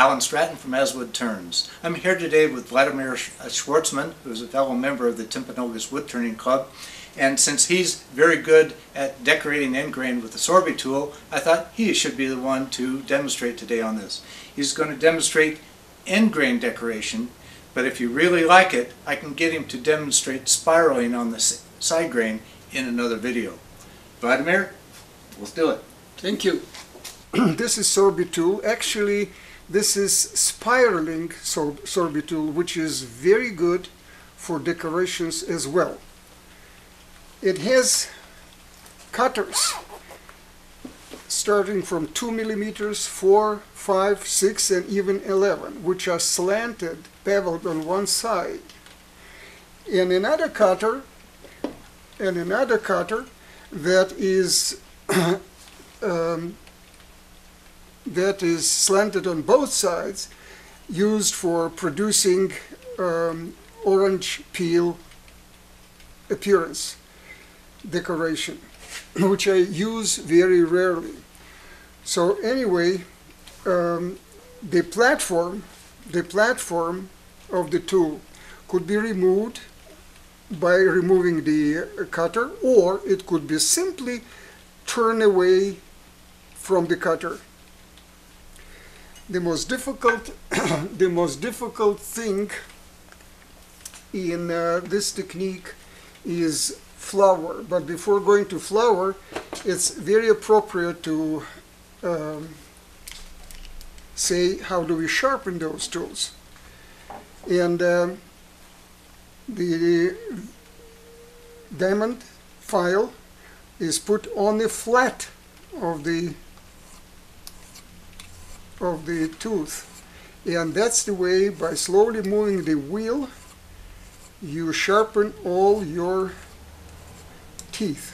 Alan Stratton from As Wood Turns. I'm here today with Vladimer Swartsman, who is a fellow member of the Timpanogos Woodturning Club. And since he's very good at decorating end grain with the Sorby tool, I thought he should be the one to demonstrate today on this. He's going to demonstrate end grain decoration, but if you really like it, I can get him to demonstrate spiraling on the side grain in another video. Vladimer, let's do it. Thank you. This is Sorby tool. Actually, this is spiraling Sorby tool, which is very good for decorations as well. It has cutters starting from 2 millimeters, 4, 5, 6, and even 11, which are slanted, beveled on one side. And another cutter that is that is slanted on both sides, used for producing orange peel appearance decoration, which I use very rarely. So anyway, the platform of the tool could be removed by removing the cutter, or it could be simply turned away from the cutter. The most difficult thing in this technique is flour. But before going to flour, it's very appropriate to say, how do we sharpen those tools? And the diamond file is put on the flat of the tooth, and that's the way, by slowly moving the wheel, you sharpen all your teeth.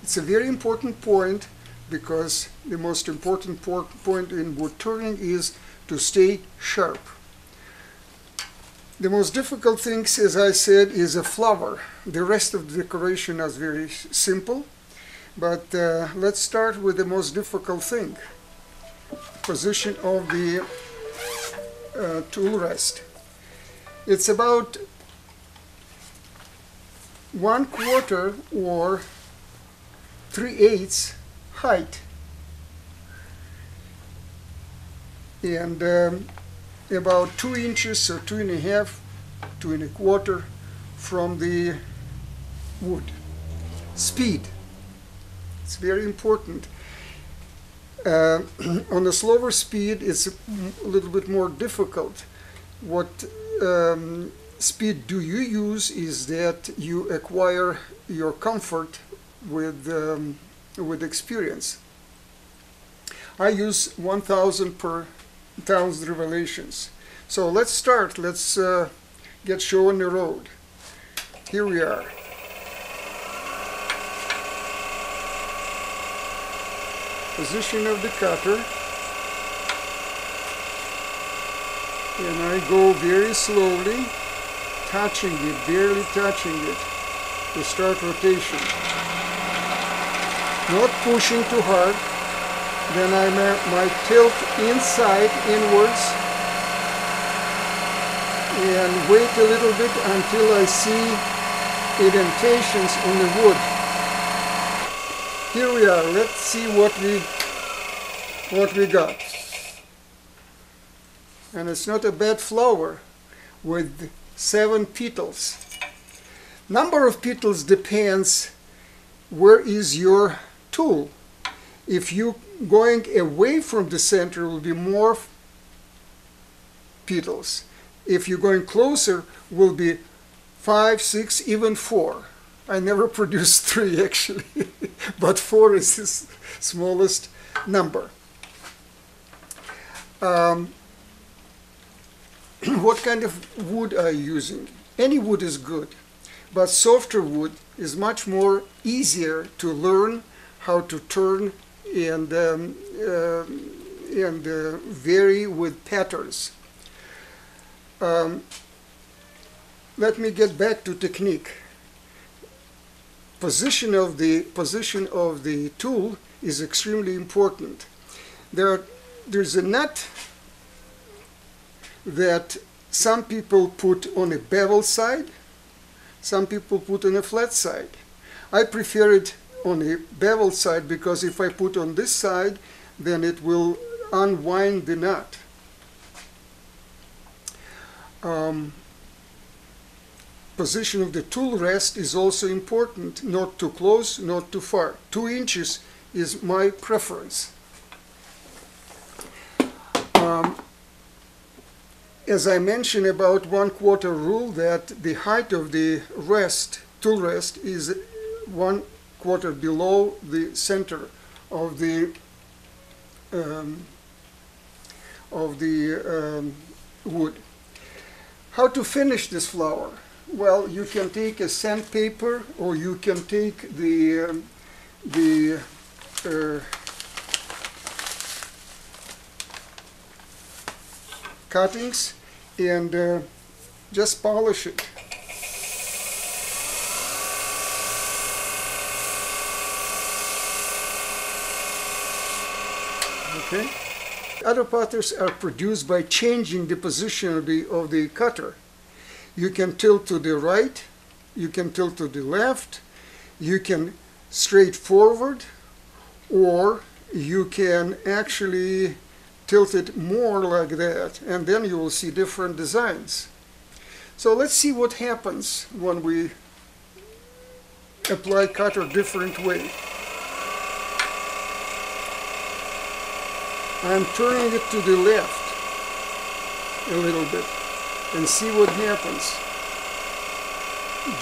It's a very important point, because the most important point in wood turning is to stay sharp. The most difficult things, as I said, is a flower. The rest of the decoration is very simple, but let's start with the most difficult thing: position of the tool rest. It's about 1/4 or 3/8 height, and about 2 inches or 2.5, 2.25 from the wood. Speed, it's very important. On a slower speed, it's a little bit more difficult. What speed do you use is that you acquire your comfort with experience. I use 1,000 per 1,000 revolutions. So let's start. Let's get show on the road. Here we are. Position of the cutter, and I go very slowly, touching it, barely touching it, to start rotation. Not pushing too hard, then I might tilt inside, inwards, and wait a little bit until I see indentations on the wood. Here we are. Let's see what we got. And it's not a bad flower with 7 petals. Number of petals depends where is your tool. If you going away from the center, will be more petals. If you're going closer, will be 5, 6, even 4. I never produced 3 actually, but 4 is the smallest number. What kind of wood are you using? Any wood is good, but softer wood is much more easier to learn how to turn and vary with patterns. Let me get back to technique. Position of the tool is extremely important. There's a nut that some people put on a bevel side, some people put on a flat side. I prefer it on a bevel side because if I put on this side, then it will unwind the nut. Position of the tool rest is also important, not too close, not too far. 2 inches is my preference. As I mentioned about 1/4 rule, that the height of the rest, tool rest, is 1/4 below the center of the wood. How to finish this flower? Well, you can take a sandpaper, or you can take the cuttings and just polish it. Okay. Other patterns are produced by changing the position of the cutter. You can tilt to the right, you can tilt to the left, you can straight forward, or you can actually tilt it more like that, and then you will see different designs. So let's see what happens when we apply cutter different way. I'm turning it to the left a little bit and see what happens.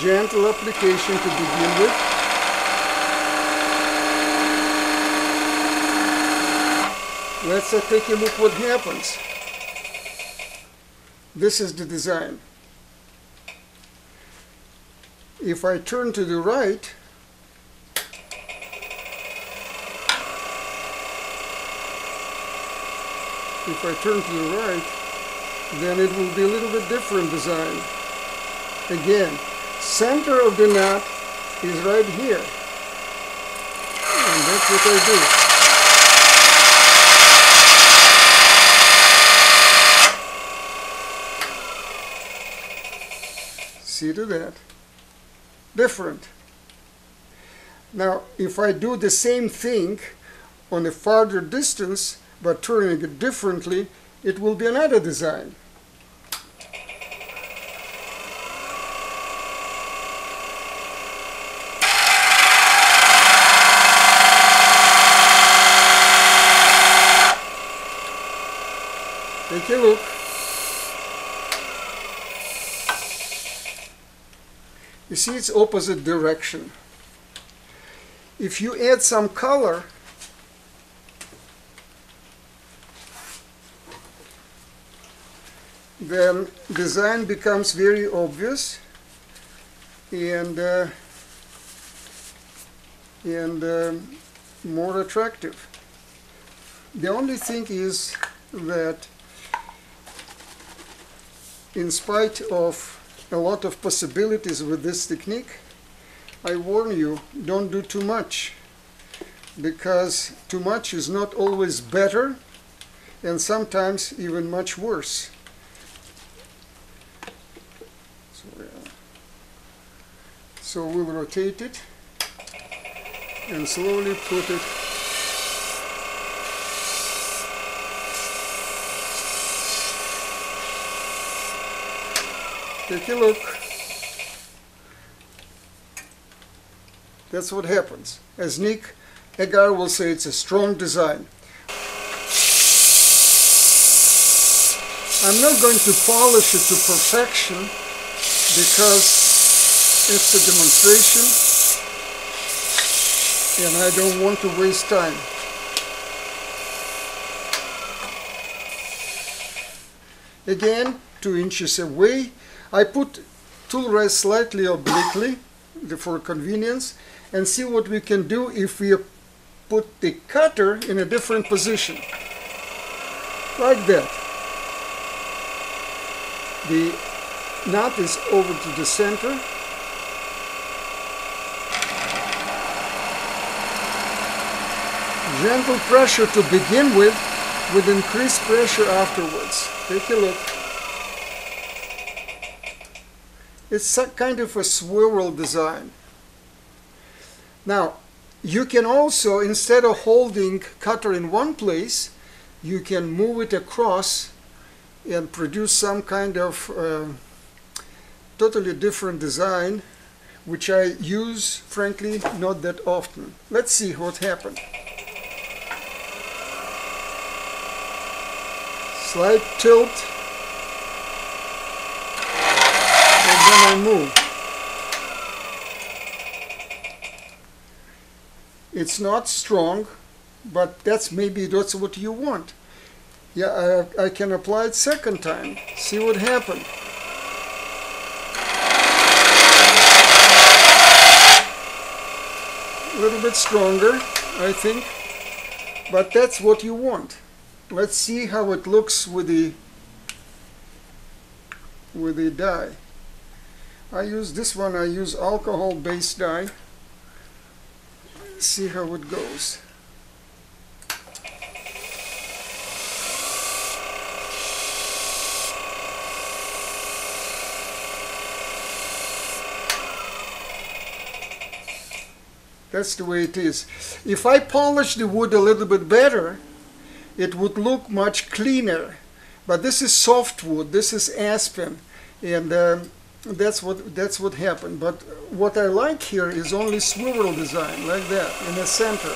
Gentle application to begin with. Let's take a look what happens. This is the design. If I turn to the right, then it will be a little bit different design. Again, center of the knot is right here. And that's what I do. See to that? Different. Now, if I do the same thing on a farther distance, but turning it differently, it will be another design. Take a look. You see, it's opposite direction. If you add some color, then design becomes very obvious and more attractive. The only thing is that in spite of a lot of possibilities with this technique, I warn you, don't do too much, because too much is not always better, and sometimes even much worse. So we'll rotate it and slowly put it . Take a look. That's what happens. As Nick Agar will say, it's a strong design. I'm not going to polish it to perfection because it's a demonstration and I don't want to waste time. Again, 2 inches away. I put tool rest slightly obliquely for convenience, and see what we can do if we put the cutter in a different position. Like that. The knot is over to the center. Gentle pressure to begin with increased pressure afterwards. Take a look. It's kind of a swirl design. Now, you can also, instead of holding cutter in one place, you can move it across and produce some kind of totally different design, which I use, frankly, not that often. Let's see what happened. Slight tilt, and then I move. It's not strong, but maybe that's what you want. Yeah, I can apply it second time. See what happened. A little bit stronger, I think, but that's what you want. Let's see how it looks with the dye. I use this one. I use alcohol-based dye. See how it goes. That's the way it is. If I polish the wood a little bit better, it would look much cleaner. But this is softwood. This is aspen, and that's what happened. But what I like here is only swivel design, like that, in the center.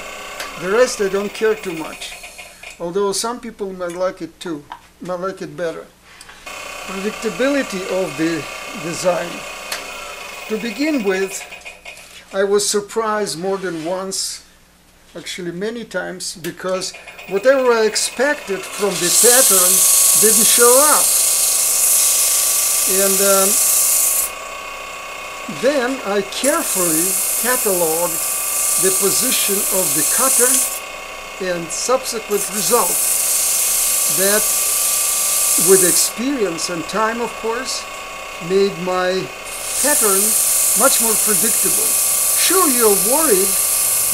The rest I don't care too much. Although some people might like it too, might like it better. Predictability of the design. To begin with, I was surprised more than once, actually many times, because whatever I expected from the pattern didn't show up. And then I carefully cataloged the position of the cutter and subsequent result. That, with experience and time, of course, made my pattern much more predictable. Sure, you're worried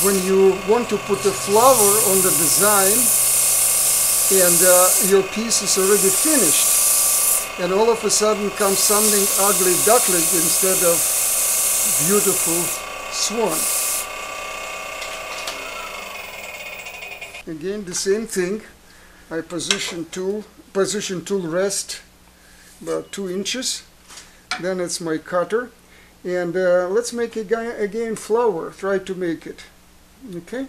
when you want to put a flower on the design and your piece is already finished, and all of a sudden comes something ugly duckling instead of beautiful swan. Again, the same thing. I position tool rest about 2 inches. Then it's my cutter. And let's make again flower. Try to make it. Okay?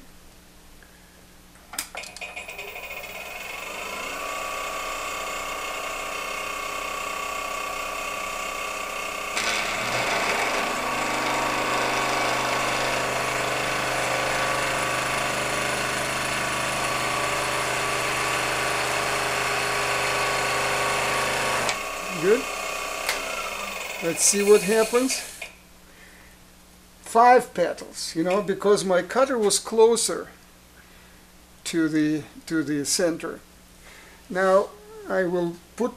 Good. Let's see what happens. 5 petals, you know, because my cutter was closer to the center. Now I will put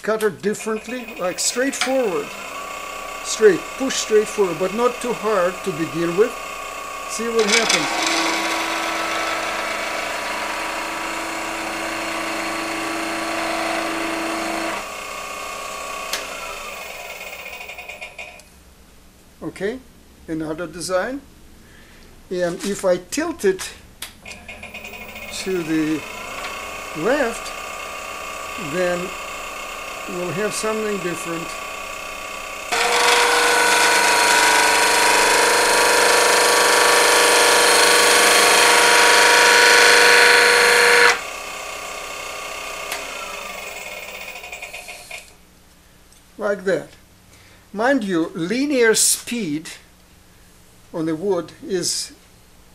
cutter differently, like straight forward, push straight forward, but not too hard to begin with. See what happens. Okay, another design, and if I tilt it to the left, then we'll have something different. Like that. Mind you, linear speed on the wood is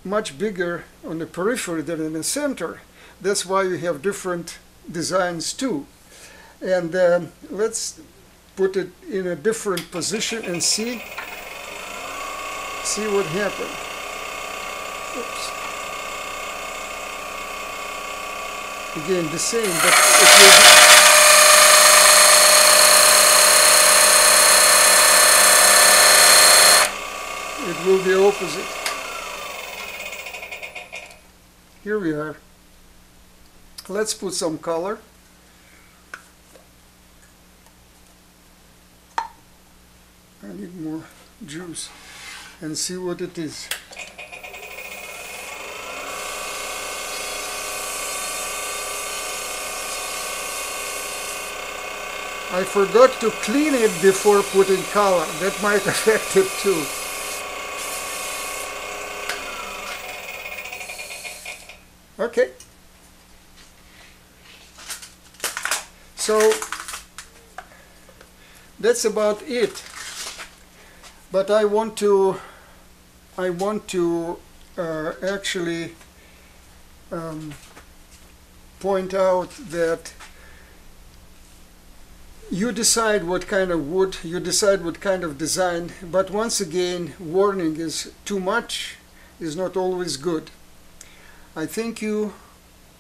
much bigger on the periphery than in the center. That's why you have different designs too. And let's put it in a different position and see what happened. Oops. Again, the same, but it will be opposite. Here we are. Let's put some color. juice and see what it is. I forgot to clean it before putting color. That might affect it too. Okay. So that's about it. But I want to actually point out that you decide what kind of wood, you decide what kind of design, but once again, warning is too much is not always good. I thank you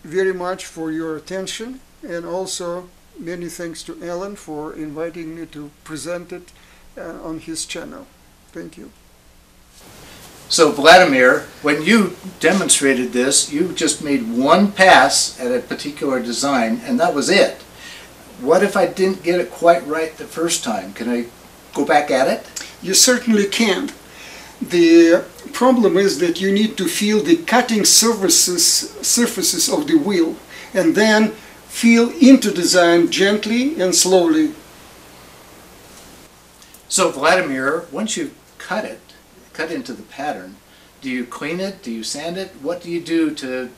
very much for your attention, and also many thanks to Alan for inviting me to present it on his channel. Thank you. So Vladimir, when you demonstrated this, you just made one pass at a particular design, and that was it. What if I didn't get it quite right the first time? Can I go back at it? You certainly can. The problem is that you need to feel the cutting surfaces of the wheel, and then feel into design gently and slowly. So Vladimir, once you cut into the pattern, do you clean it? Do you sand it? What do you do to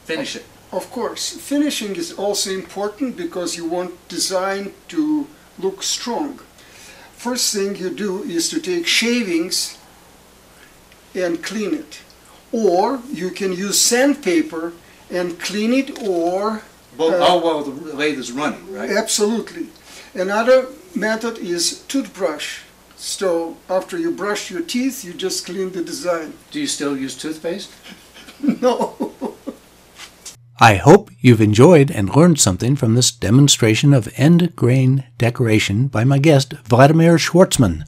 finish it? Of course, finishing is also important because you want design to look strong. First thing you do is to take shavings and clean it. Or you can use sandpaper and clean it, or... while the lathe is running, right? Absolutely. Another method is toothbrush. So after you brush your teeth, you just clean the design. Do you still use toothpaste? No. I hope you've enjoyed and learned something from this demonstration of end grain decoration by my guest, Vladimer Swartsman.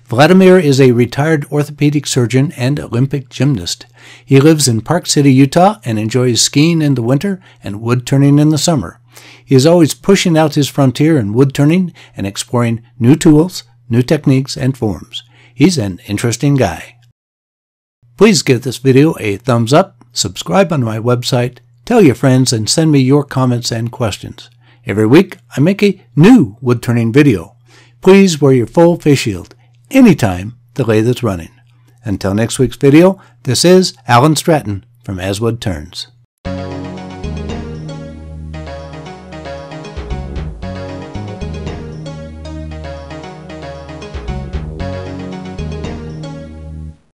Vladimir is a retired orthopedic surgeon and Olympic gymnast. He lives in Park City, Utah, and enjoys skiing in the winter and wood turning in the summer. He is always pushing out his frontier in wood turning and exploring new tools, new techniques, and forms. He's an interesting guy. Please give this video a thumbs up, subscribe on my website, tell your friends, and send me your comments and questions. Every week, I make a new wood turning video. Please wear your full face shield anytime the lathe is running. Until next week's video, this is Alan Stratton from As Wood Turns.